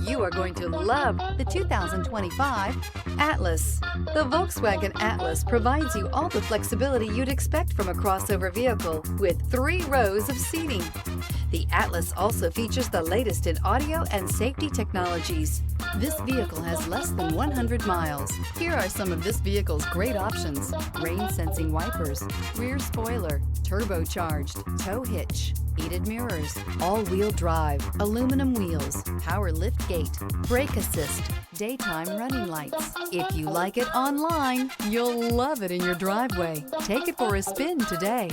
You are going to love the 2025 Atlas. The Volkswagen Atlas provides you all the flexibility you'd expect from a crossover vehicle with 3 rows of seating. The Atlas also features the latest in audio and safety technologies. This vehicle has less than 100 miles. Here are some of this vehicle's great options: rain-sensing wipers, rear spoiler, turbocharged, tow hitch, heated mirrors, all-wheel drive, aluminum wheels, power lift gate, brake assist, daytime running lights. If you like it online, you'll love it in your driveway. Take it for a spin today.